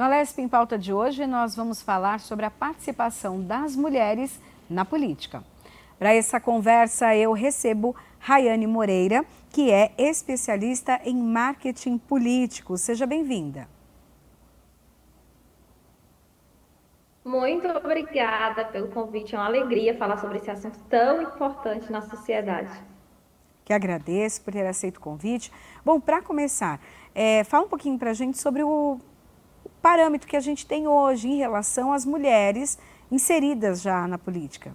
No Alesp em Pauta de hoje, nós vamos falar sobre a participação das mulheres na política. Para essa conversa, eu recebo Rayane Moreira, que é especialista em marketing político. Seja bem-vinda. Muito obrigada pelo convite. É uma alegria falar sobre esse assunto tão importante na sociedade. Que agradeço por ter aceito o convite. Bom, para começar, fala um pouquinho para a gente sobre o parâmetro que a gente tem hoje em relação às mulheres inseridas já na política.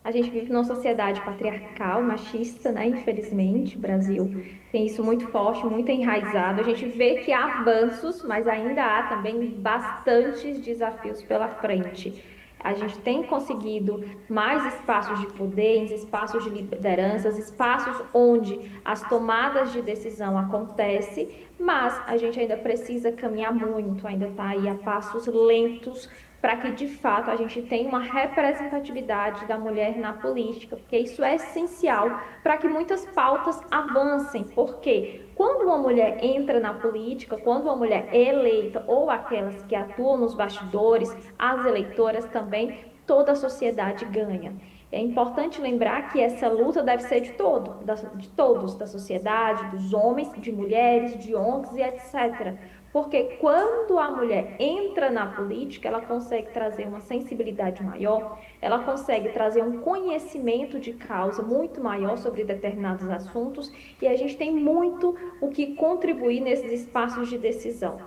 A gente vive numa sociedade patriarcal, machista, né? Infelizmente, o Brasil tem isso muito forte, muito enraizado. A gente vê que há avanços, mas ainda há também bastantes desafios pela frente. A gente tem conseguido mais espaços de poder, espaços de lideranças, espaços onde as tomadas de decisão acontecem, mas a gente ainda precisa caminhar muito, ainda está aí a passos lentos para que de fato a gente tenha uma representatividade da mulher na política, porque isso é essencial para que muitas pautas avancem. Porque quando uma mulher entra na política, quando uma mulher é eleita ou aquelas que atuam nos bastidores, as eleitoras também, toda a sociedade ganha. É importante lembrar que essa luta deve ser de todos, da sociedade, dos homens, de mulheres, de ONGs e etc. Porque quando a mulher entra na política, ela consegue trazer uma sensibilidade maior, ela consegue trazer um conhecimento de causa muito maior sobre determinados assuntos, e a gente tem muito o que contribuir nesses espaços de decisão.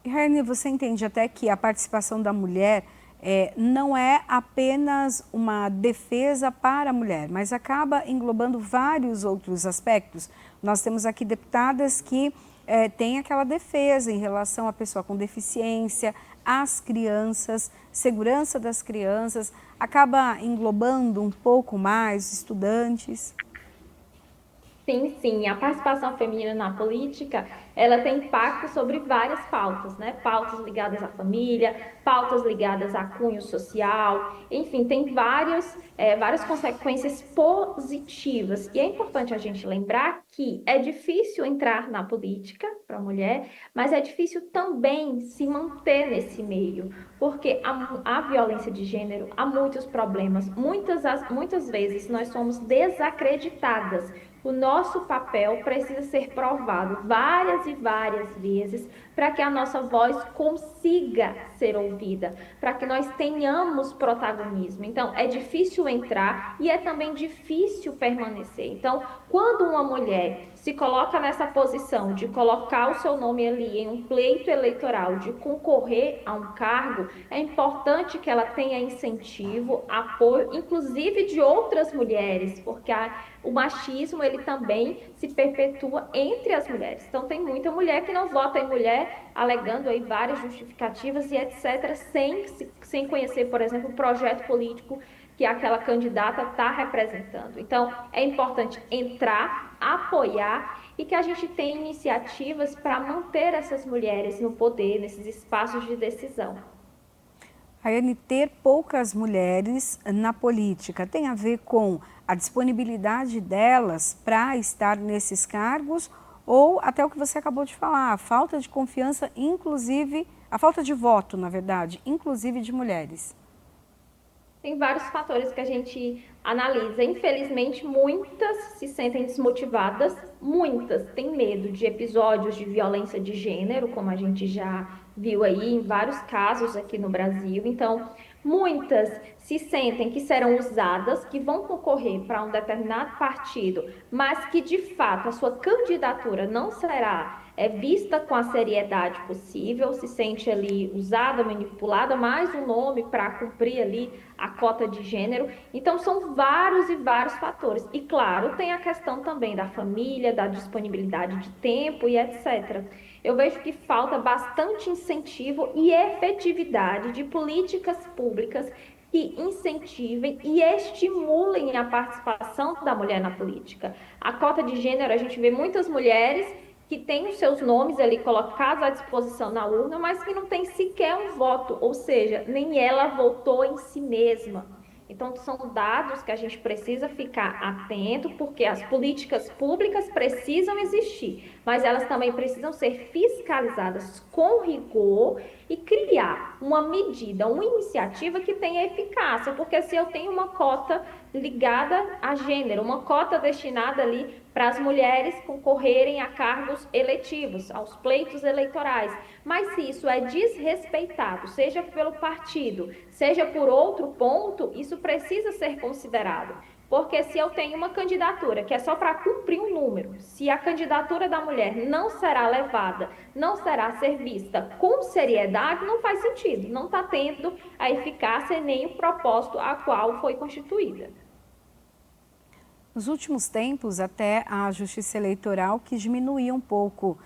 E, Raine, você entende até que a participação da mulher não é apenas uma defesa para a mulher, mas acaba englobando vários outros aspectos. Nós temos aqui deputadas que têm aquela defesa em relação à pessoa com deficiência, às crianças, segurança das crianças, acaba englobando um pouco mais estudantes. Sim, sim, a participação feminina na política, ela tem impacto sobre várias pautas, né? Pautas ligadas à família, pautas ligadas a cunho social, enfim, tem várias consequências positivas. E é importante a gente lembrar que é difícil entrar na política para a mulher, mas é difícil também se manter nesse meio, porque a violência de gênero, há muitos problemas, muitas vezes nós somos desacreditadas. O nosso papel precisa ser provado várias e várias vezes para que a nossa voz consiga ser ouvida, para que nós tenhamos protagonismo. Então, é difícil entrar e é também difícil permanecer. Então, quando uma mulher se coloca nessa posição de colocar o seu nome ali em um pleito eleitoral, de concorrer a um cargo, é importante que ela tenha incentivo, apoio, inclusive de outras mulheres, porque o machismo ele também se perpetua entre as mulheres. Então tem muita mulher que não vota em mulher, alegando aí várias justificativas e etc, sem conhecer, por exemplo, o projeto político que aquela candidata está representando. Então é importante entrar, apoiar e que a gente tenha iniciativas para manter essas mulheres no poder, nesses espaços de decisão. Raiane, ter poucas mulheres na política tem a ver com a disponibilidade delas para estar nesses cargos ou até o que você acabou de falar, a falta de confiança, inclusive, a falta de voto, na verdade, inclusive de mulheres? Tem vários fatores que a gente analisa. Infelizmente, muitas se sentem desmotivadas, muitas têm medo de episódios de violência de gênero, como a gente já viu aí em vários casos aqui no Brasil. Então, muitas se sentem que serão usadas, que vão concorrer para um determinado partido, mas que de fato a sua candidatura não será vista com a seriedade possível, se sente ali usada, manipulada, mais um nome para cumprir ali a cota de gênero. Então, são vários e vários fatores. E, claro, tem a questão também da família, da disponibilidade de tempo e etc. Eu vejo que falta bastante incentivo e efetividade de políticas públicas que incentivem e estimulem a participação da mulher na política. A cota de gênero, a gente vê muitas mulheres que têm os seus nomes ali colocados à disposição na urna, mas que não tem sequer um voto, ou seja, nem ela votou em si mesma. Então, são dados que a gente precisa ficar atento, porque as políticas públicas precisam existir, mas elas também precisam ser fiscalizadas com rigor e criar uma medida, uma iniciativa que tenha eficácia, porque se eu tenho uma cota ligada a gênero, uma cota destinada ali para as mulheres concorrerem a cargos eletivos, aos pleitos eleitorais, mas se isso é desrespeitado, seja pelo partido, seja por outro ponto, isso precisa ser considerado. Porque se eu tenho uma candidatura que é só para cumprir um número, se a candidatura da mulher não será levada, não será ser vista com seriedade, não faz sentido, não está tendo a eficácia nem o propósito a qual foi constituída. Nos últimos tempos, até a Justiça Eleitoral quis diminuir um pouco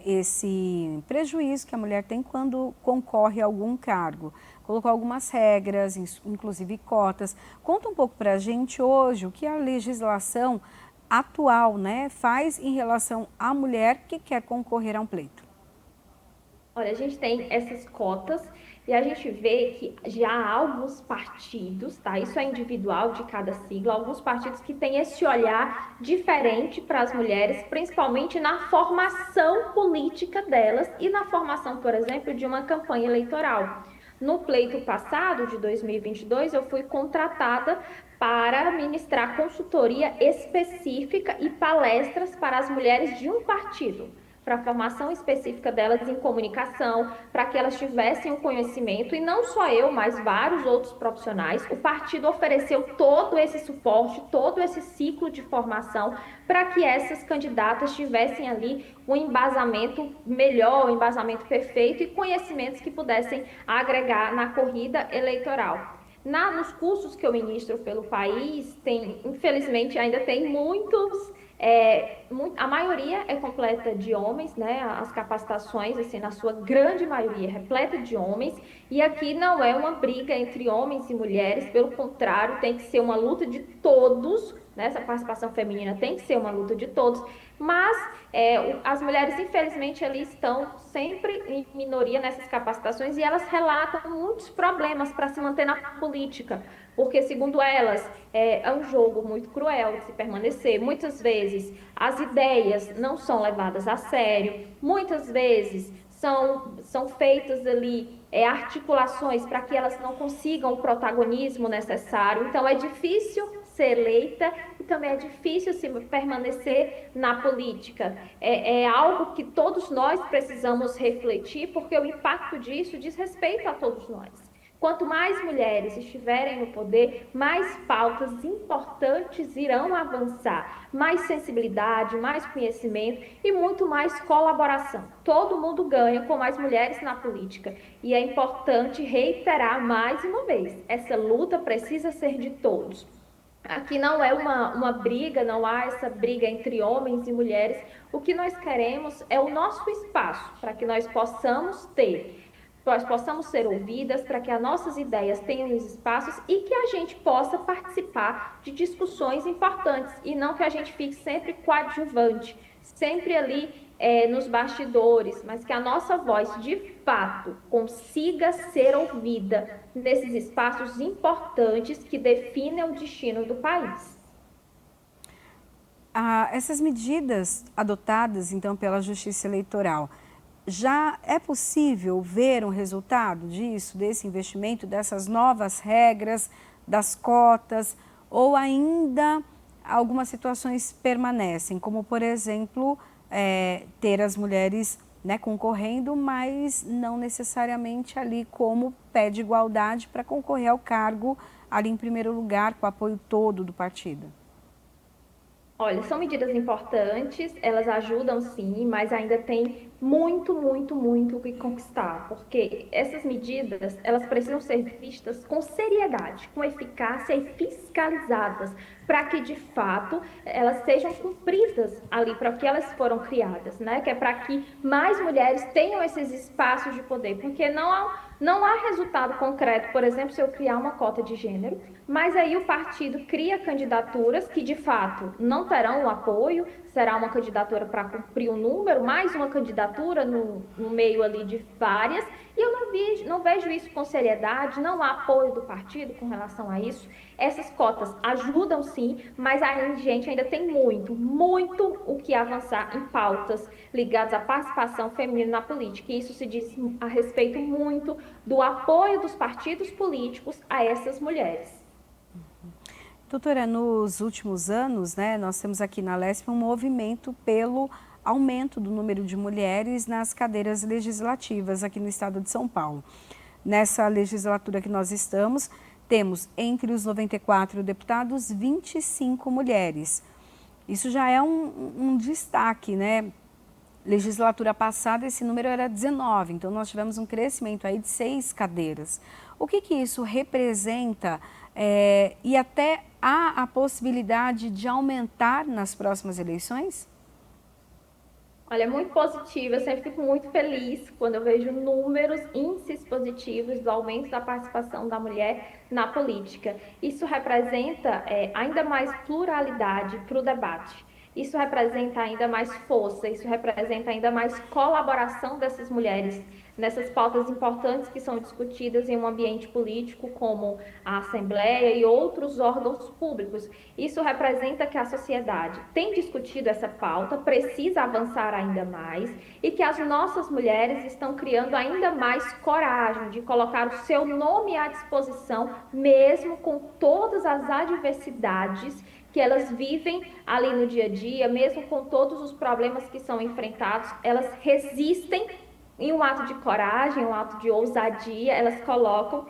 esse prejuízo que a mulher tem quando concorre a algum cargo. Colocou algumas regras, inclusive cotas. Conta um pouco para a gente hoje o que a legislação atual, né, faz em relação à mulher que quer concorrer a um pleito. Olha, a gente tem essas cotas e a gente vê que já há alguns partidos, tá? Isso é individual de cada sigla, alguns partidos que têm esse olhar diferente para as mulheres, principalmente na formação política delas e na formação, por exemplo, de uma campanha eleitoral. No pleito passado, de 2022, eu fui contratada para ministrar consultoria específica e palestras para as mulheres de um partido, para a formação específica delas em comunicação, para que elas tivessem o conhecimento, e não só eu, mas vários outros profissionais. O partido ofereceu todo esse suporte, todo esse ciclo de formação, para que essas candidatas tivessem ali um embasamento melhor, um embasamento perfeito e conhecimentos que pudessem agregar na corrida eleitoral. Nos cursos que eu ministro pelo país, infelizmente ainda tem muitos. A maioria é completa de homens, né? As capacitações, assim, na sua grande maioria, é repleta de homens. E aqui não é uma briga entre homens e mulheres, pelo contrário, tem que ser uma luta de todos, né? Essa participação feminina tem que ser uma luta de todos. Mas as mulheres, infelizmente, ali estão sempre em minoria nessas capacitações e elas relatam muitos problemas para se manter na política, porque, segundo elas, é um jogo muito cruel de se permanecer. Muitas vezes as ideias não são levadas a sério, muitas vezes são feitas ali articulações para que elas não consigam o protagonismo necessário. Então, é difícil ser eleita e também é difícil se permanecer na política. É algo que todos nós precisamos refletir, porque o impacto disso diz respeito a todos nós. Quanto mais mulheres estiverem no poder, mais pautas importantes irão avançar, mais sensibilidade, mais conhecimento e muito mais colaboração. Todo mundo ganha com mais mulheres na política e é importante reiterar mais uma vez, essa luta precisa ser de todos. Aqui não é uma briga, não há essa briga entre homens e mulheres. O que nós queremos é o nosso espaço para que nós possamos ser ouvidas, para que as nossas ideias tenham os espaços e que a gente possa participar de discussões importantes e não que a gente fique sempre coadjuvante, sempre ali nos bastidores, mas que a nossa voz de fato consiga ser ouvida nesses espaços importantes que definem o destino do país. Essas medidas adotadas então pela Justiça Eleitoral, já é possível ver um resultado disso, desse investimento, dessas novas regras, das cotas, ou ainda algumas situações permanecem, como por exemplo, ter as mulheres, né, concorrendo, mas não necessariamente ali como pé de igualdade para concorrer ao cargo ali em primeiro lugar, com o apoio todo do partido? Olha, são medidas importantes, elas ajudam sim, mas ainda tem muito, muito, muito o que conquistar, porque essas medidas, elas precisam ser vistas com seriedade, com eficácia e fiscalizadas, para que de fato elas sejam cumpridas ali para que elas foram criadas, né? Que é para que mais mulheres tenham esses espaços de poder, porque não há resultado concreto, por exemplo, se eu criar uma cota de gênero, mas aí o partido cria candidaturas que de fato não terão o apoio, será uma candidatura para cumprir um número, mais uma candidatura no meio ali de várias, e eu não vejo isso com seriedade, não há apoio do partido com relação a isso. Essas cotas ajudam sim, mas a gente ainda tem muito o que avançar em pautas ligadas à participação feminina na política, e isso se diz a respeito muito do apoio dos partidos políticos a essas mulheres. Doutora, nos últimos anos, né, nós temos aqui na Lesp um movimento pelo aumento do número de mulheres nas cadeiras legislativas aqui no estado de São Paulo. Nessa legislatura que nós estamos, temos entre os 94 deputados 25 mulheres. Isso já é um destaque, né? Legislatura passada esse número era 19, então nós tivemos um crescimento aí de 6 cadeiras. O que isso representa e até há a possibilidade de aumentar nas próximas eleições? Olha, é muito positivo, eu sempre fico muito feliz quando eu vejo números, índices positivos do aumento da participação da mulher na política. Isso representa ainda mais pluralidade para o debate. Isso representa ainda mais força, isso representa ainda mais colaboração dessas mulheres nessas pautas importantes que são discutidas em um ambiente político como a Assembleia e outros órgãos públicos. Isso representa que a sociedade tem discutido essa pauta, precisa avançar ainda mais e que as nossas mulheres estão criando ainda mais coragem de colocar o seu nome à disposição, mesmo com todas as adversidades que elas vivem ali no dia a dia, mesmo com todos os problemas que são enfrentados, elas resistem em um ato de coragem, um ato de ousadia, elas colocam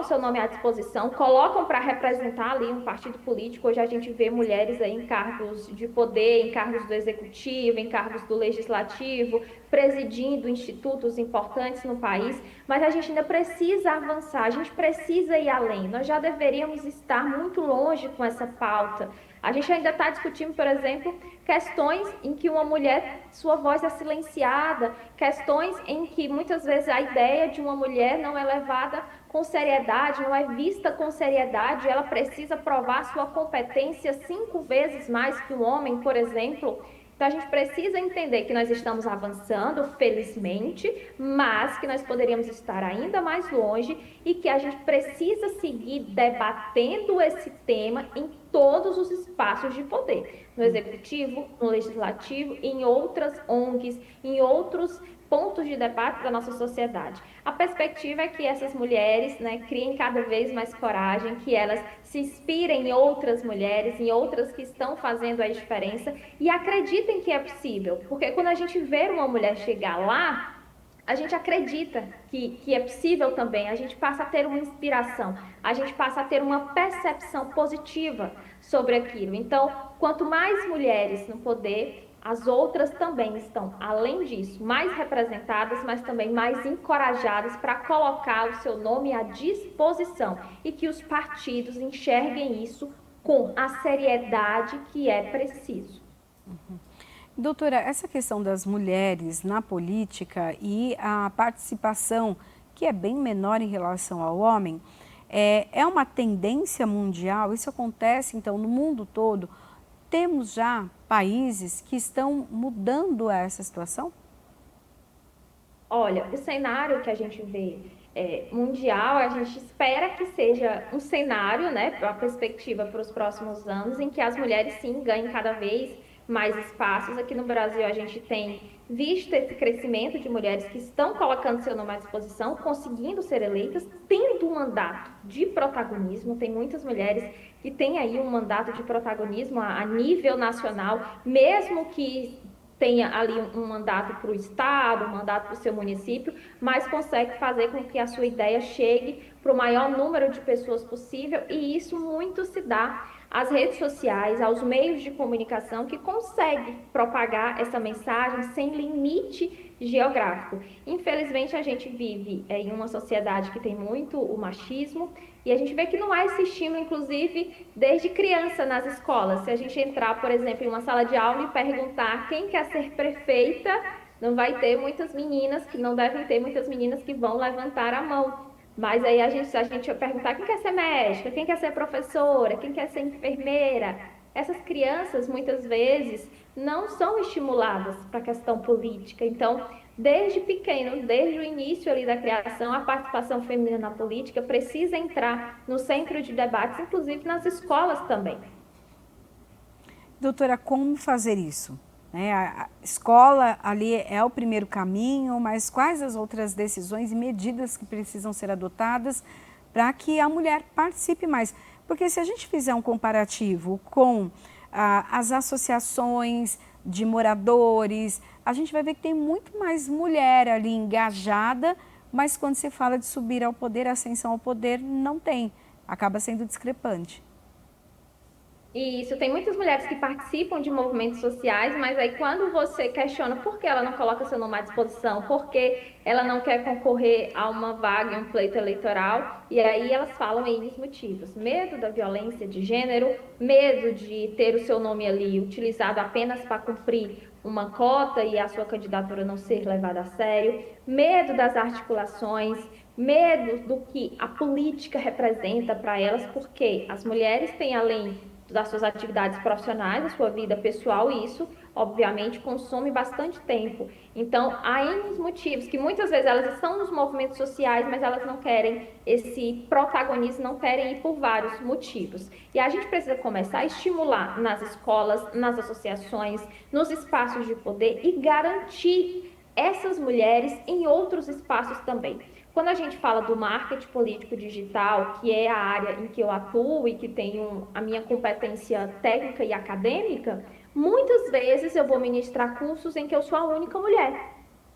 seu nome à disposição, colocam para representar ali um partido político. Hoje a gente vê mulheres aí em cargos de poder, em cargos do executivo, em cargos do legislativo, presidindo institutos importantes no país, mas a gente ainda precisa avançar, a gente precisa ir além. Nós já deveríamos estar muito longe com essa pauta. A gente ainda está discutindo, por exemplo, questões em que uma mulher, sua voz é silenciada, questões em que muitas vezes a ideia de uma mulher não é levada com seriedade, não é vista com seriedade, ela precisa provar sua competência 5 vezes mais que um homem, por exemplo. Então, a gente precisa entender que nós estamos avançando, felizmente, mas que nós poderíamos estar ainda mais longe e que a gente precisa seguir debatendo esse tema em todos os espaços de poder, no executivo, no legislativo, em outras ONGs, em outros pontos de debate da nossa sociedade. A perspectiva é que essas mulheres, né, criem cada vez mais coragem, que elas se inspirem em outras mulheres, em outras que estão fazendo a diferença e acreditem que é possível, porque quando a gente vê uma mulher chegar lá, a gente acredita que é possível também, a gente passa a ter uma inspiração, a gente passa a ter uma percepção positiva sobre aquilo. Então, quanto mais mulheres no poder, as outras também estão, além disso, mais representadas, mas também mais encorajadas para colocar o seu nome à disposição e que os partidos enxerguem isso com a seriedade que é preciso. Doutora, essa questão das mulheres na política e a participação, que é bem menor em relação ao homem, é uma tendência mundial? Isso acontece, então, no mundo todo? Temos já países que estão mudando essa situação? Olha, o cenário que a gente vê mundial, a gente espera que seja um cenário, né, a perspectiva para os próximos anos, em que as mulheres sim ganhem cada vez mais espaços. Aqui no Brasil, a gente tem visto esse crescimento de mulheres que estão colocando seu nome à disposição, conseguindo ser eleitas, tendo um mandato de protagonismo. Tem muitas mulheres que têm aí um mandato de protagonismo a nível nacional, mesmo que tenha ali um mandato para o estado, um mandato para o seu município, mas consegue fazer com que a sua ideia chegue para o maior número de pessoas possível, e isso muito se dá às redes sociais, aos meios de comunicação que conseguem propagar essa mensagem sem limite geográfico. Infelizmente, a gente vive em uma sociedade que tem muito o machismo, e a gente vê que não há esse estímulo, inclusive, desde criança nas escolas. Se a gente entrar, por exemplo, em uma sala de aula e perguntar quem quer ser prefeita, não vai ter muitas meninas, que não devem ter muitas meninas que vão levantar a mão. Mas aí se a gente perguntar quem quer ser médica, quem quer ser professora, quem quer ser enfermeira, essas crianças muitas vezes não são estimuladas para a questão política. Então, desde pequeno, desde o início ali da criação, a participação feminina na política precisa entrar no centro de debates, inclusive nas escolas também. Doutora, como fazer isso? Né? A escola ali é o primeiro caminho, mas quais as outras decisões e medidas que precisam ser adotadas para que a mulher participe mais? Porque se a gente fizer um comparativo com as associações de moradores, a gente vai ver que tem muito mais mulher ali engajada, mas quando se fala de subir ao poder, ascensão ao poder, não tem, acaba sendo discrepante. Isso, tem muitas mulheres que participam de movimentos sociais, mas aí quando você questiona por que ela não coloca seu nome à disposição, por que ela não quer concorrer a uma vaga em um pleito eleitoral, e aí elas falam N motivos. Medo da violência de gênero, medo de ter o seu nome ali utilizado apenas para cumprir uma cota e a sua candidatura não ser levada a sério, medo das articulações, medo do que a política representa para elas, porque as mulheres têm além das suas atividades profissionais, da sua vida pessoal, e isso, obviamente, consome bastante tempo. Então, há N motivos que muitas vezes elas estão nos movimentos sociais, mas elas não querem esse protagonismo, não querem ir por vários motivos. E a gente precisa começar a estimular nas escolas, nas associações, nos espaços de poder e garantir essas mulheres em outros espaços também. Quando a gente fala do marketing político digital, que é a área em que eu atuo e que tenho a minha competência técnica e acadêmica, muitas vezes eu vou ministrar cursos em que eu sou a única mulher.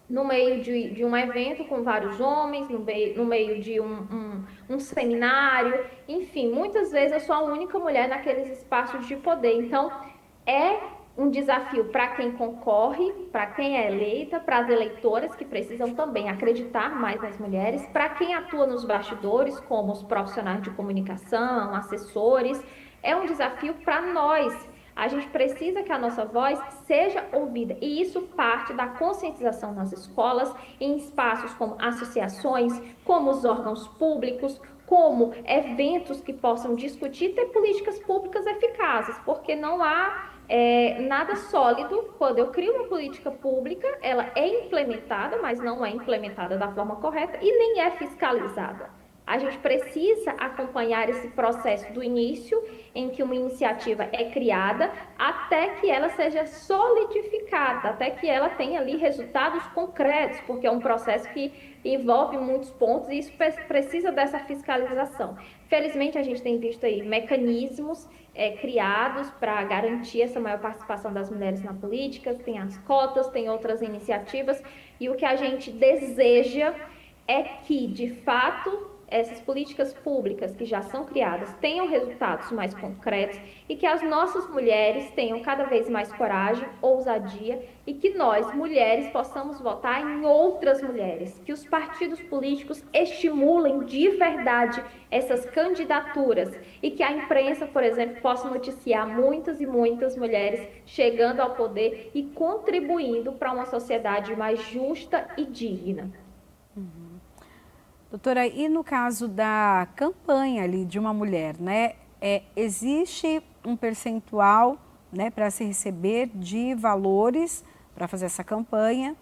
No meio de um evento com vários homens, no meio de um seminário, enfim, muitas vezes eu sou a única mulher naqueles espaços de poder. Então, é um desafio para quem concorre, para quem é eleita, para as eleitoras que precisam também acreditar mais nas mulheres, para quem atua nos bastidores, como os profissionais de comunicação, assessores, é um desafio para nós. A gente precisa que a nossa voz seja ouvida e isso parte da conscientização nas escolas, em espaços como associações, como os órgãos públicos, como eventos que possam discutir e ter políticas públicas eficazes, porque não há nada sólido. Quando eu crio uma política pública, ela é implementada, mas não é implementada da forma correta e nem é fiscalizada. A gente precisa acompanhar esse processo do início, em que uma iniciativa é criada, até que ela seja solidificada, até que ela tenha ali resultados concretos, porque é um processo que envolve muitos pontos e isso precisa dessa fiscalização. Felizmente, a gente tem visto aí mecanismos criados para garantir essa maior participação das mulheres na política, tem as cotas, tem outras iniciativas, e o que a gente deseja é que, de fato, essas políticas públicas que já são criadas tenham resultados mais concretos e que as nossas mulheres tenham cada vez mais coragem, ousadia e que nós, mulheres, possamos votar em outras mulheres, que os partidos políticos estimulem de verdade essas candidaturas e que a imprensa, por exemplo, possa noticiar muitas e muitas mulheres chegando ao poder e contribuindo para uma sociedade mais justa e digna. Doutora, e no caso da campanha ali de uma mulher, né, existe um percentual, né, para se receber de valores para fazer essa campanha?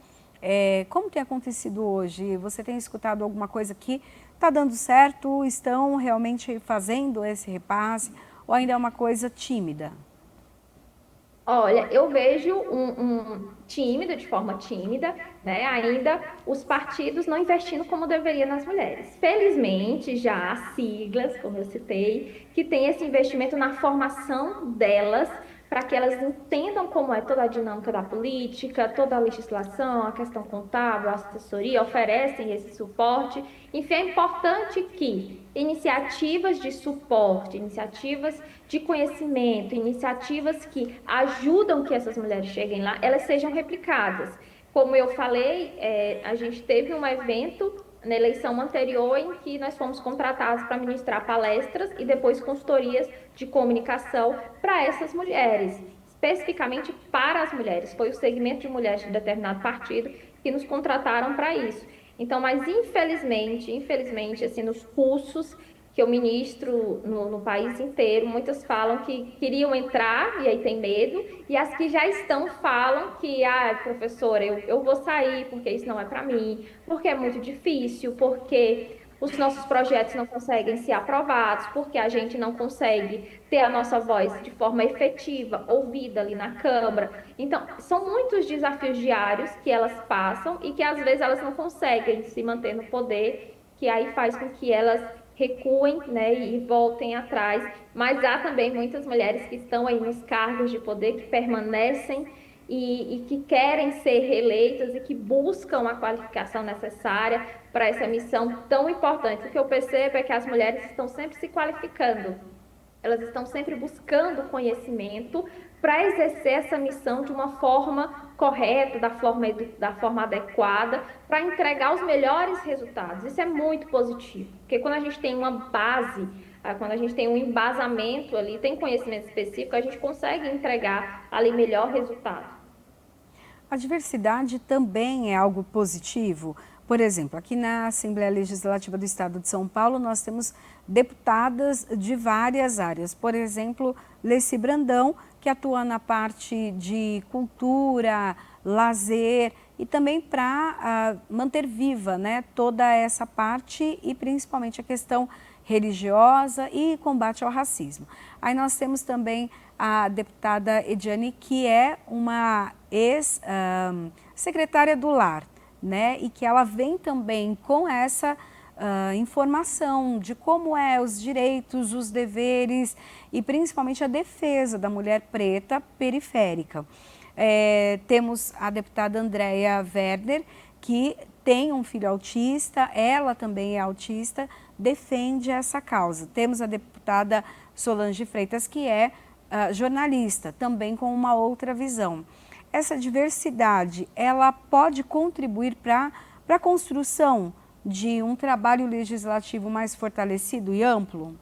Como tem acontecido hoje? Você tem escutado alguma coisa que está dando certo? Estão realmente fazendo esse repasse? Ou ainda é uma coisa tímida? Olha, eu vejo tímido, de forma tímida, né? Ainda os partidos não investindo como deveria nas mulheres. Felizmente, já há siglas, como eu citei, que tem esse investimento na formação delas, para que elas entendam como é toda a dinâmica da política, toda a legislação, a questão contábil, a assessoria, oferecem esse suporte. Enfim, é importante que iniciativas de suporte, iniciativas de conhecimento, iniciativas que ajudam que essas mulheres cheguem lá, elas sejam replicadas. Como eu falei, a gente teve um evento na eleição anterior em que nós fomos contratados para ministrar palestras e depois consultorias de comunicação para essas mulheres, especificamente para as mulheres. Foi o segmento de mulheres de determinado partido que nos contrataram para isso. Então, mas infelizmente, assim, nos cursos que eu ministro no país inteiro, muitas falam que queriam entrar e aí tem medo, e as que já estão falam que, professora, eu vou sair porque isso não é para mim, porque é muito difícil, porque os nossos projetos não conseguem ser aprovados, porque a gente não consegue ter a nossa voz de forma efetiva, ouvida ali na Câmara. Então, são muitos desafios diários que elas passam e que às vezes elas não conseguem se manter no poder, que aí faz com que elas recuem, né, e voltem atrás. Mas há também muitas mulheres que estão aí nos cargos de poder que permanecem e que querem ser reeleitas e que buscam a qualificação necessária para essa missão tão importante. O que eu percebo é que as mulheres estão sempre se qualificando, elas estão sempre buscando conhecimento para exercer essa missão de uma forma correta, da forma adequada, para entregar os melhores resultados. Isso é muito positivo, porque quando a gente tem uma base, quando a gente tem um embasamento ali, tem conhecimento específico, a gente consegue entregar ali melhor resultado. A diversidade também é algo positivo. Por exemplo, aqui na Assembleia Legislativa do Estado de São Paulo, nós temos deputadas de várias áreas. Por exemplo, Leci Brandão, que atua na parte de cultura, lazer e também para manter viva, né, toda essa parte e principalmente a questão religiosa e combate ao racismo. Aí nós temos também a deputada Ediane, que é uma ex-secretária do Lar, né? E que ela vem também com essa informação de como é os direitos, os deveres e principalmente a defesa da mulher preta periférica. Temos a deputada Andréia Werner, que tem um filho autista, ela também é autista, defende essa causa. Temos a deputada Solange Freitas, que é jornalista, também com uma outra visão. Essa diversidade, ela pode contribuir para a construção de um trabalho legislativo mais fortalecido e amplo?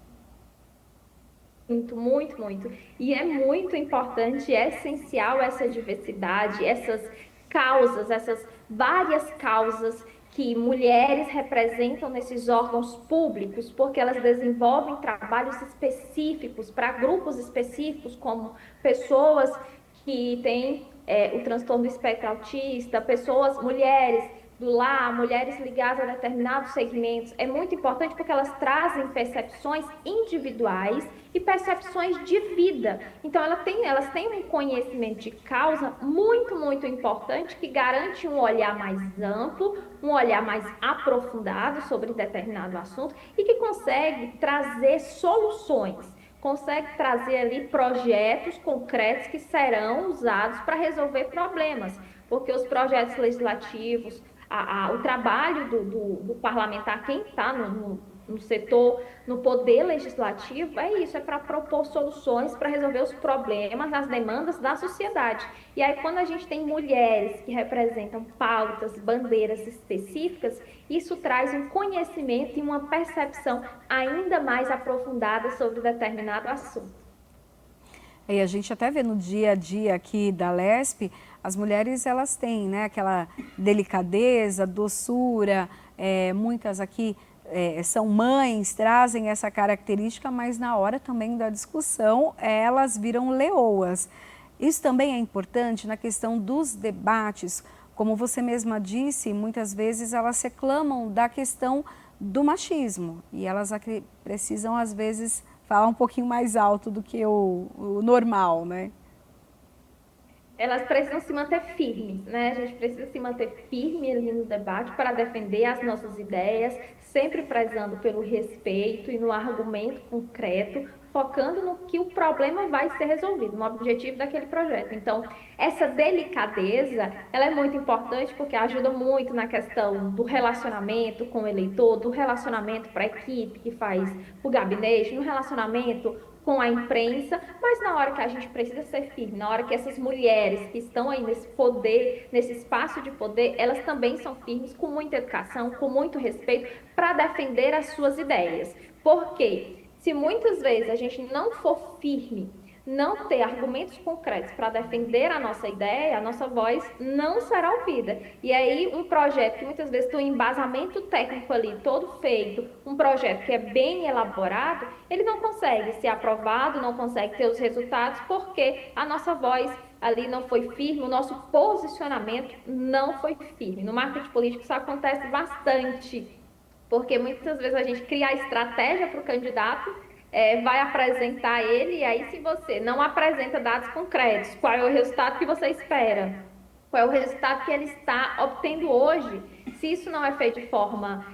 Muito, muito, muito. E é muito importante, é essencial essa diversidade, essas causas, essas várias causas que mulheres representam nesses órgãos públicos, porque elas desenvolvem trabalhos específicos para grupos específicos, como pessoas que têm o transtorno do espectro autista, pessoas, mulheres do lar, mulheres ligadas a determinados segmentos, é muito importante porque elas trazem percepções individuais e percepções de vida. Então, elas têm um conhecimento de causa muito, muito importante que garante um olhar mais amplo, um olhar mais aprofundado sobre determinado assunto e que consegue trazer soluções, consegue trazer ali projetos concretos que serão usados para resolver problemas, porque os projetos legislativos, o trabalho do parlamentar, quem está no setor, no poder legislativo, é isso, é para propor soluções para resolver os problemas, as demandas da sociedade. E aí, quando a gente tem mulheres que representam pautas, bandeiras específicas, isso traz um conhecimento e uma percepção ainda mais aprofundada sobre determinado assunto. E a gente até vê no dia a dia aqui da Lesp, as mulheres elas têm, né, aquela delicadeza, doçura, muitas aqui são mães, trazem essa característica, mas na hora também da discussão elas viram leoas. Isso também é importante na questão dos debates, como você mesma disse, muitas vezes elas reclamam da questão do machismo e elas precisam às vezes falar um pouquinho mais alto do que o normal, né? Elas precisam se manter firmes, né? A gente precisa se manter firme ali no debate para defender as nossas ideias, sempre prezando pelo respeito e no argumento concreto, focando no que o problema vai ser resolvido, no objetivo daquele projeto. Então, essa delicadeza, ela é muito importante porque ajuda muito na questão do relacionamento com o eleitor, do relacionamento para a equipe que faz o gabinete, no relacionamento com a imprensa, mas na hora que a gente precisa ser firme, na hora que essas mulheres que estão aí nesse poder, nesse espaço de poder, elas também são firmes com muita educação, com muito respeito, para defender as suas ideias. Porque se muitas vezes a gente não for firme não ter argumentos concretos para defender a nossa ideia, a nossa voz não será ouvida. E aí, um projeto que muitas vezes tem um embasamento técnico ali todo feito, um projeto que é bem elaborado, ele não consegue ser aprovado, não consegue ter os resultados, porque a nossa voz ali não foi firme, o nosso posicionamento não foi firme. No marketing político isso acontece bastante, porque muitas vezes a gente cria a estratégia para o candidato, vai apresentar ele, e aí se você não apresenta dados concretos, qual é o resultado que você espera? Qual é o resultado que ele está obtendo hoje? Se isso não é feito de forma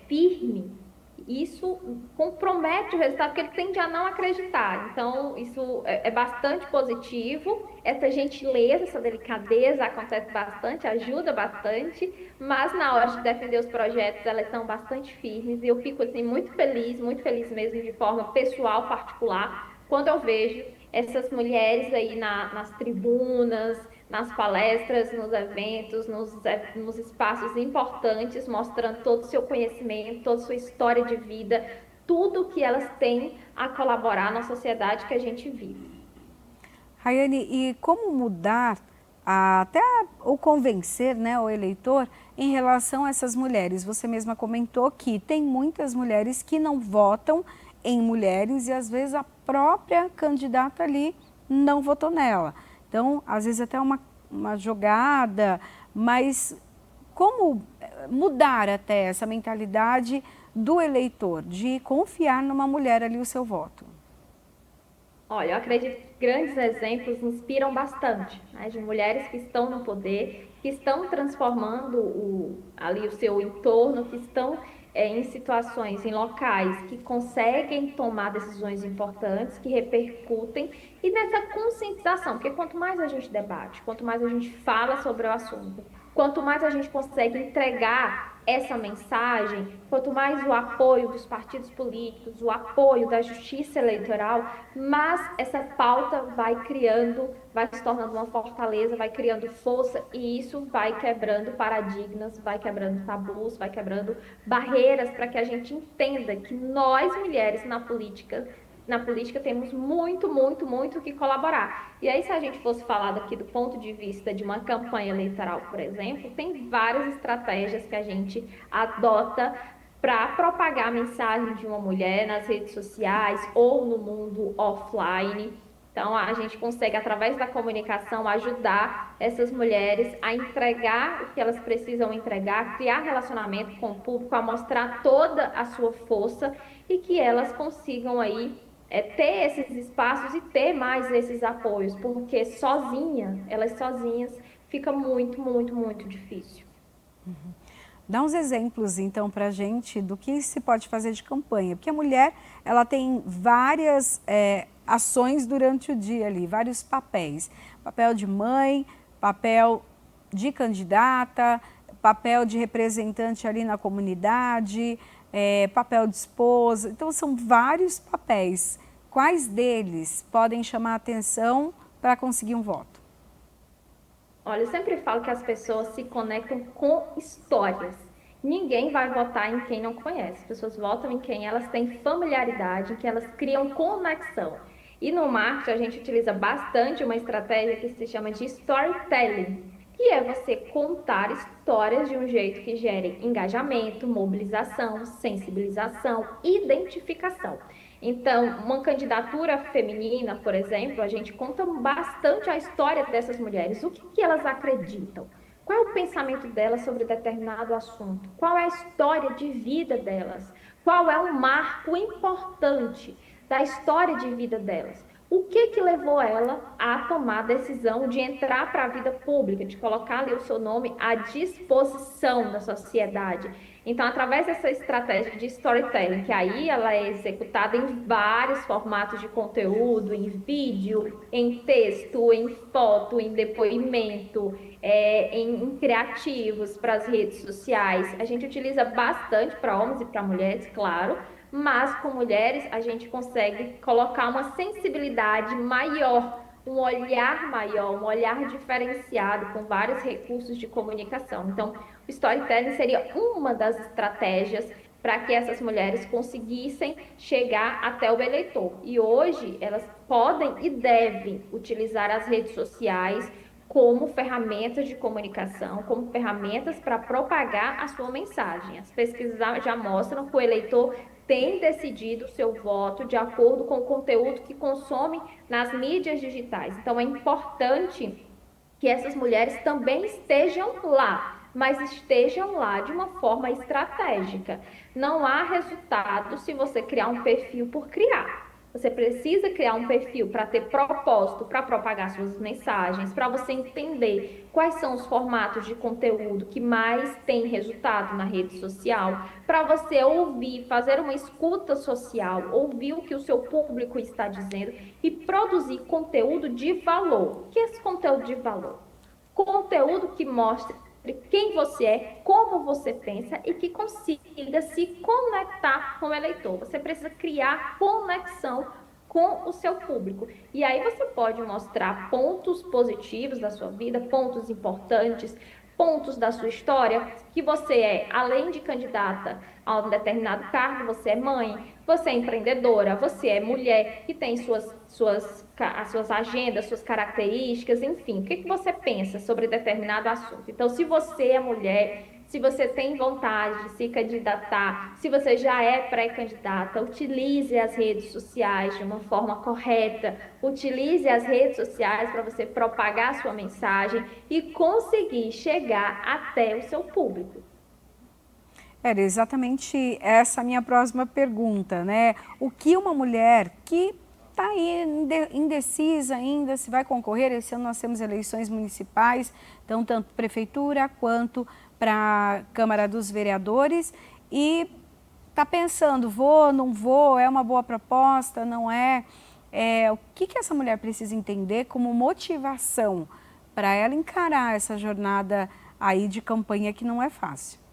firme, isso compromete o resultado, porque ele tende a não acreditar. Então, isso é bastante positivo. Essa gentileza, essa delicadeza acontece bastante, ajuda bastante, mas na hora de defender os projetos, elas são bastante firmes. E eu fico assim, muito feliz mesmo, de forma pessoal, particular, quando eu vejo essas mulheres aí nas tribunas, nas palestras, nos eventos, nos espaços importantes, mostrando todo o seu conhecimento, toda a sua história de vida, tudo que elas têm a colaborar na sociedade que a gente vive. Rayane, e como mudar até ou convencer, né, o eleitor em relação a essas mulheres? Você mesma comentou que tem muitas mulheres que não votam em mulheres e às vezes a própria candidata ali não votou nela. Então, às vezes até uma jogada, mas como mudar até essa mentalidade do eleitor de confiar numa mulher ali o seu voto? Olha, eu acredito que grandes exemplos inspiram bastante, né, de mulheres que estão no poder, que estão transformando ali o seu entorno, que estão em situações, em locais que conseguem tomar decisões importantes, que repercutem, e nessa conscientização, porque quanto mais a gente debate, quanto mais a gente fala sobre o assunto, quanto mais a gente consegue entregar essa mensagem, quanto mais o apoio dos partidos políticos, o apoio da justiça eleitoral, mas essa pauta vai criando, vai se tornando uma fortaleza, vai criando força, e isso vai quebrando paradigmas, vai quebrando tabus, vai quebrando barreiras para que a gente entenda que nós mulheres na política temos muito que colaborar. E aí, se a gente fosse falar daqui do ponto de vista de uma campanha eleitoral, por exemplo, tem várias estratégias que a gente adota para propagar a mensagem de uma mulher nas redes sociais ou no mundo offline. Então, a gente consegue, através da comunicação, ajudar essas mulheres a entregar o que elas precisam entregar, a criar relacionamento com o público, a mostrar toda a sua força, e que elas consigam aí ter esses espaços e ter mais esses apoios, porque elas sozinhas, fica muito difícil. Dá uns exemplos, então, para a gente do que se pode fazer de campanha, porque a mulher ela tem várias ações durante o dia ali, vários papéis. Papel de mãe, papel de candidata, papel de representante ali na comunidade, papel de esposa. Então, são vários papéis. Quais deles podem chamar a atenção para conseguir um voto? Olha, eu sempre falo que as pessoas se conectam com histórias. Ninguém vai votar em quem não conhece. As pessoas votam em quem elas têm familiaridade, em quem elas criam conexão. E no marketing a gente utiliza bastante uma estratégia que se chama de storytelling, que é você contar histórias de um jeito que gere engajamento, mobilização, sensibilização, identificação. Então, uma candidatura feminina, por exemplo, a gente conta bastante a história dessas mulheres, o que elas acreditam, qual é o pensamento delas sobre determinado assunto, qual é a história de vida delas, qual é um marco importante da história de vida delas. O que levou ela a tomar a decisão de entrar para a vida pública, de colocar ali o seu nome à disposição da sociedade? Então, através dessa estratégia de storytelling, que aí ela é executada em vários formatos de conteúdo, em vídeo, em texto, em foto, em depoimento, em criativos para as redes sociais. A gente utiliza bastante para homens e para mulheres, claro, mas com mulheres a gente consegue colocar uma sensibilidade maior, um olhar maior, um olhar diferenciado com vários recursos de comunicação. Então, o storytelling seria uma das estratégias para que essas mulheres conseguissem chegar até o eleitor. E hoje elas podem e devem utilizar as redes sociais como ferramentas de comunicação, como ferramentas para propagar a sua mensagem. As pesquisas já mostram que o eleitor tem decidido o seu voto de acordo com o conteúdo que consome nas mídias digitais. Então, é importante que essas mulheres também estejam lá, mas estejam lá de uma forma estratégica. Não há resultado se você criar um perfil por criar. Você precisa criar um perfil para ter propósito, para propagar suas mensagens, para você entender quais são os formatos de conteúdo que mais têm resultado na rede social, para você ouvir, fazer uma escuta social, ouvir o que o seu público está dizendo e produzir conteúdo de valor. O que é esse conteúdo de valor? Conteúdo que mostre quem você é, como você pensa e que consiga se conectar com o eleitor. Você precisa criar conexão com o seu público. E aí você pode mostrar pontos positivos da sua vida, pontos importantes, pontos da sua história, que você é, além de candidata a um determinado cargo, você é mãe, você é empreendedora, você é mulher, que tem as suas agendas, suas características, enfim, o que você pensa sobre determinado assunto. Então, se você é mulher, se você tem vontade de se candidatar, se você já é pré-candidata, utilize as redes sociais de uma forma correta, utilize as redes sociais para você propagar sua mensagem e conseguir chegar até o seu público. Era exatamente essa a minha próxima pergunta, né? O que uma mulher que está aí indecisa ainda se vai concorrer, esse ano nós temos eleições municipais, então tanto prefeitura quanto para a Câmara dos Vereadores, e está pensando, vou, não vou, é uma boa proposta, não é? O que essa mulher precisa entender como motivação para ela encarar essa jornada aí de campanha que não é fácil?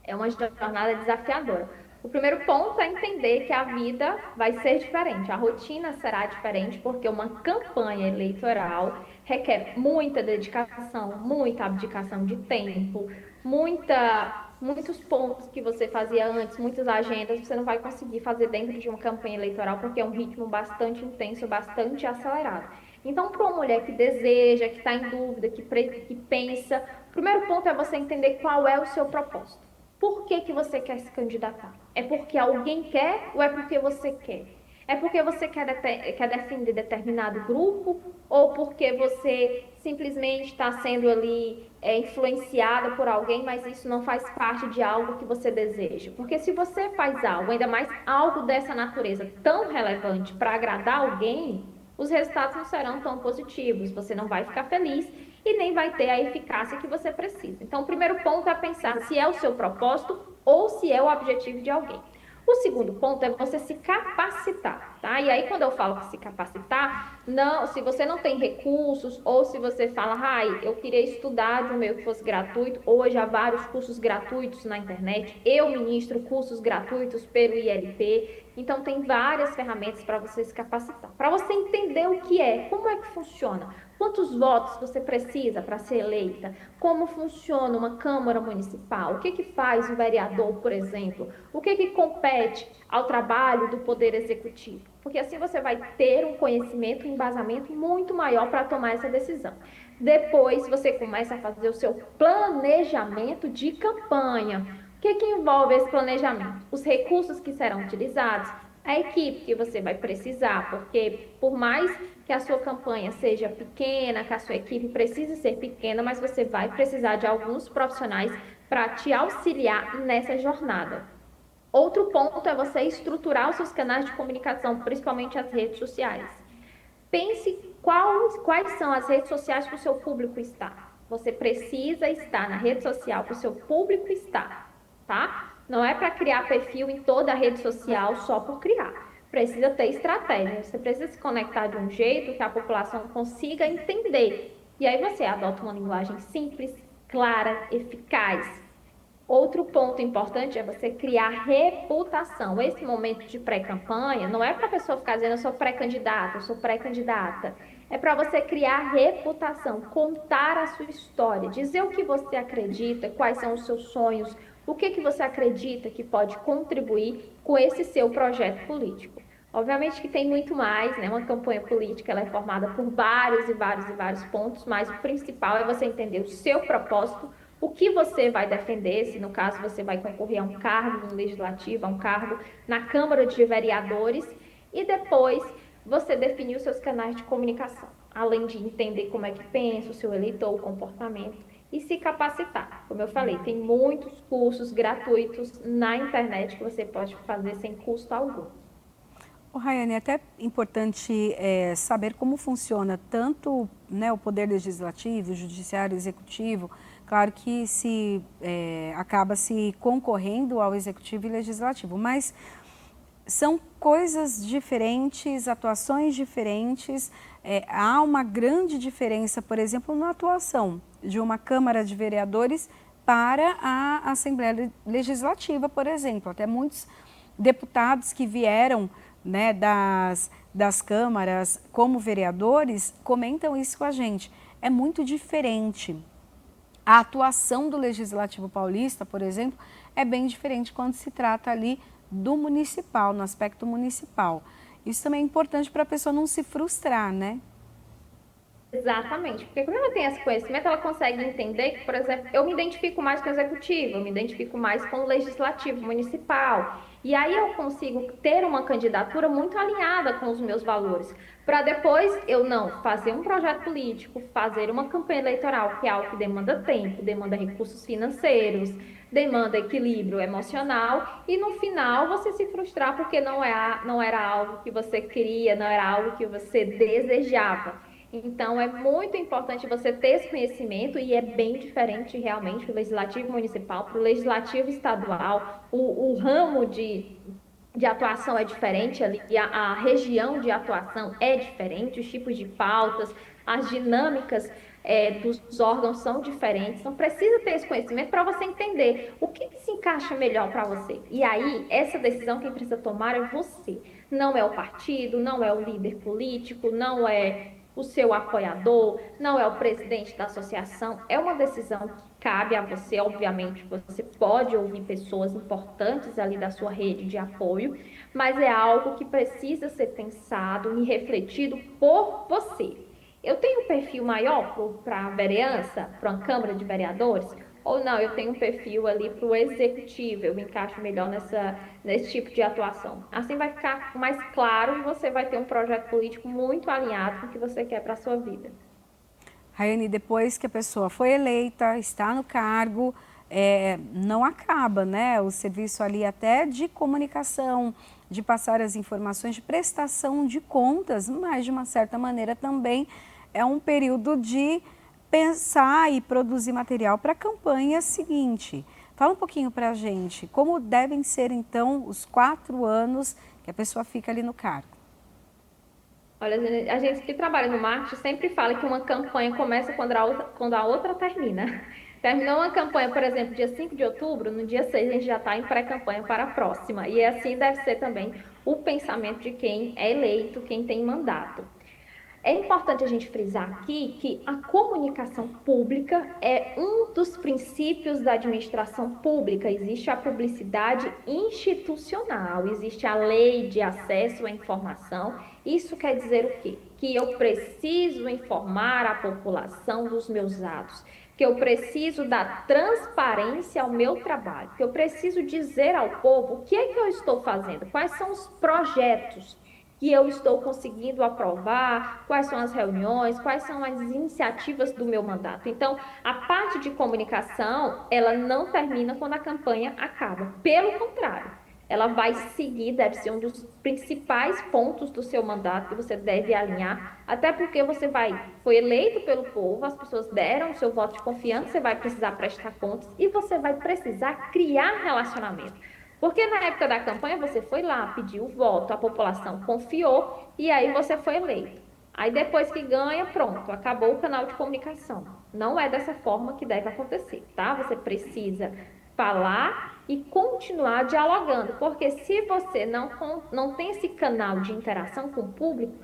É uma jornada desafiadora. O primeiro ponto é entender que a vida vai ser diferente, a rotina será diferente, porque uma campanha eleitoral requer muita dedicação, muita abdicação de tempo, muitos pontos que você fazia antes, muitas agendas, você não vai conseguir fazer dentro de uma campanha eleitoral, porque é um ritmo bastante intenso, bastante acelerado. Então, para uma mulher que deseja, que está em dúvida, que pensa, o primeiro ponto é você entender qual é o seu propósito. Por que você quer se candidatar? É porque alguém quer ou é porque você quer? É porque você quer defender determinado grupo ou porque você simplesmente está sendo ali influenciada por alguém, mas isso não faz parte de algo que você deseja? Porque se você faz algo, ainda mais algo dessa natureza tão relevante para agradar alguém, os resultados não serão tão positivos, você não vai ficar feliz e nem vai ter a eficácia que você precisa. Então, o primeiro ponto é pensar se é o seu propósito ou se é o objetivo de alguém. O segundo ponto é você se capacitar, tá? E aí, quando eu falo que se capacitar, não, se você não tem recursos ou se você fala, eu queria estudar de um meio que fosse gratuito, hoje há vários cursos gratuitos na internet, eu ministro cursos gratuitos pelo ILP, então tem várias ferramentas para você se capacitar, para você entender o que é, como é que funciona. Quantos votos você precisa para ser eleita? Como funciona uma Câmara Municipal? O que faz um vereador, por exemplo? O que compete ao trabalho do Poder Executivo? Porque assim você vai ter um conhecimento, um embasamento muito maior para tomar essa decisão. Depois você começa a fazer o seu planejamento de campanha. O que envolve esse planejamento? Os recursos que serão utilizados, a equipe que você vai precisar, porque por mais que a sua campanha seja pequena, que a sua equipe precise ser pequena, mas você vai precisar de alguns profissionais para te auxiliar nessa jornada. Outro ponto é você estruturar os seus canais de comunicação, principalmente as redes sociais. Pense quais são as redes sociais que o seu público está. Você precisa estar na rede social que o seu público está, tá? Não é para criar perfil em toda a rede social só por criar. Precisa ter estratégia. Você precisa se conectar de um jeito que a população consiga entender. E aí você adota uma linguagem simples, clara, eficaz. Outro ponto importante é você criar reputação. Esse momento de pré-campanha não é para a pessoa ficar dizendo eu sou pré-candidata, eu sou pré-candidata. É para você criar reputação, contar a sua história, dizer o que você acredita, quais são os seus sonhos, o que que você acredita que pode contribuir com esse seu projeto político. Obviamente que tem muito mais, né? Uma campanha política ela é formada por vários e vários e vários pontos, mas o principal é você entender o seu propósito, o que você vai defender, se no caso você vai concorrer a um cargo no legislativo, a um cargo na Câmara de Vereadores, e depois você definir os seus canais de comunicação, além de entender como é que pensa o seu eleitor, o comportamento, e se capacitar. Como eu falei, tem muitos cursos gratuitos na internet que você pode fazer sem custo algum. O Rayane, é até importante saber como funciona tanto, né, o poder legislativo, o judiciário, o executivo. Claro que acaba se concorrendo ao executivo e legislativo, mas são coisas diferentes, atuações diferentes. Há uma grande diferença, por exemplo, na atuação de uma Câmara de Vereadores para a Assembleia Legislativa, por exemplo. Até muitos deputados que vieram, né, das câmaras como vereadores comentam isso com a gente. É muito diferente. A atuação do Legislativo Paulista, por exemplo, é bem diferente quando se trata ali do municipal, no aspecto municipal. Isso também é importante para a pessoa não se frustrar, né? Exatamente, porque quando ela tem esse conhecimento, ela consegue entender que, por exemplo, eu me identifico mais com o executivo, eu me identifico mais com o legislativo municipal. E aí eu consigo ter uma candidatura muito alinhada com os meus valores, para depois eu não fazer um projeto político, fazer uma campanha eleitoral, que é algo que demanda tempo, demanda recursos financeiros, demanda equilíbrio emocional, e no final você se frustrar porque não era algo que você queria, não era algo que você desejava. Então, é muito importante você ter esse conhecimento e é bem diferente realmente do legislativo municipal para o legislativo estadual. O ramo de atuação é diferente ali, a região de atuação é diferente, os tipos de pautas, as dinâmicas dos órgãos são diferentes. Então, precisa ter esse conhecimento para você entender o que se encaixa melhor para você. E aí, essa decisão quem precisa tomar é você. Não é o partido, não é o líder político, não é o seu apoiador, não é o presidente da associação. É uma decisão que cabe a você, obviamente, você pode ouvir pessoas importantes ali da sua rede de apoio, mas é algo que precisa ser pensado e refletido por você. Eu tenho um perfil maior para a vereança, para a Câmara de Vereadores? Ou não, eu tenho um perfil ali para o executivo, eu me encaixo melhor nesse tipo de atuação. Assim vai ficar mais claro e você vai ter um projeto político muito alinhado com o que você quer para a sua vida. Rayane, depois que a pessoa foi eleita, está no cargo, não acaba, né? O serviço ali até de comunicação, de passar as informações, de prestação de contas, mas de uma certa maneira também é um período de pensar e produzir material para a campanha seguinte. Fala um pouquinho para a gente, como devem ser então os 4 anos que a pessoa fica ali no cargo? Olha, a gente que trabalha no marketing sempre fala que uma campanha começa quando a outra termina. Terminou uma campanha, por exemplo, dia 5 de outubro, no dia 6 a gente já está em pré-campanha para a próxima. E assim deve ser também o pensamento de quem é eleito, quem tem mandato. É importante a gente frisar aqui que a comunicação pública é um dos princípios da administração pública. Existe a publicidade institucional, existe a lei de acesso à informação. Isso quer dizer o quê? Que eu preciso informar a população dos meus atos, que eu preciso dar transparência ao meu trabalho, que eu preciso dizer ao povo o que é que eu estou fazendo, quais são os projetos que eu estou conseguindo aprovar, quais são as reuniões, quais são as iniciativas do meu mandato. Então, a parte de comunicação, ela não termina quando a campanha acaba. Pelo contrário, ela vai seguir, deve ser um dos principais pontos do seu mandato que você deve alinhar, até porque foi eleito pelo povo, as pessoas deram o seu voto de confiança, você vai precisar prestar contas e você vai precisar criar relacionamento. Porque na época da campanha você foi lá, pediu o voto, a população confiou e aí você foi eleito. Aí depois que ganha, pronto, acabou o canal de comunicação. Não é dessa forma que deve acontecer, tá? Você precisa falar e continuar dialogando, porque se você não tem esse canal de interação com o público,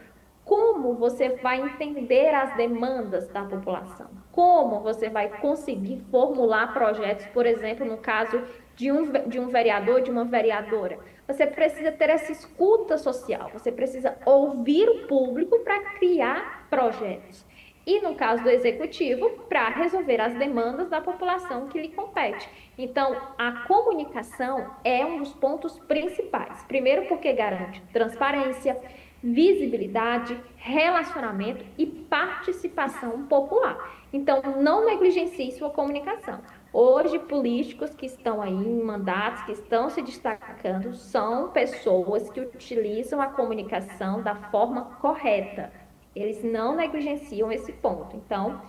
como você vai entender as demandas da população? Como você vai conseguir formular projetos, por exemplo, no caso de um vereador, de uma vereadora. Você precisa ter essa escuta social, você precisa ouvir o público para criar projetos. E no caso do executivo, para resolver as demandas da população que lhe compete. Então, a comunicação é um dos pontos principais. Primeiro, porque garante transparência, visibilidade, relacionamento e participação popular. Então, não negligencie sua comunicação. Hoje, políticos que estão aí em mandatos, que estão se destacando, são pessoas que utilizam a comunicação da forma correta. Eles não negligenciam esse ponto. Então,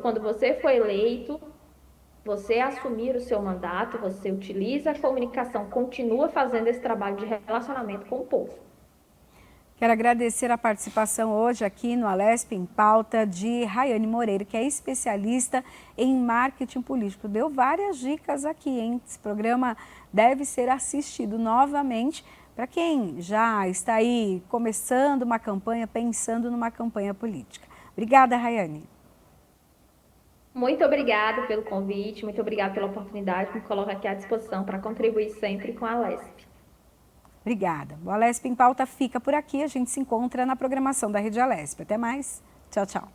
quando você for eleito, você assumir o seu mandato, você utiliza a comunicação, continua fazendo esse trabalho de relacionamento com o povo. Quero agradecer a participação hoje aqui no Alesp em Pauta de Rayane Moreira, que é especialista em marketing político. Deu várias dicas aqui, hein? Esse programa deve ser assistido novamente para quem já está aí começando uma campanha, pensando numa campanha política. Obrigada, Rayane. Muito obrigada pelo convite, muito obrigada pela oportunidade, me coloco aqui à disposição para contribuir sempre com a Alesp. Obrigada. O Alesp em Pauta fica por aqui. A gente se encontra na programação da Rede Alesp. Até mais. Tchau, tchau.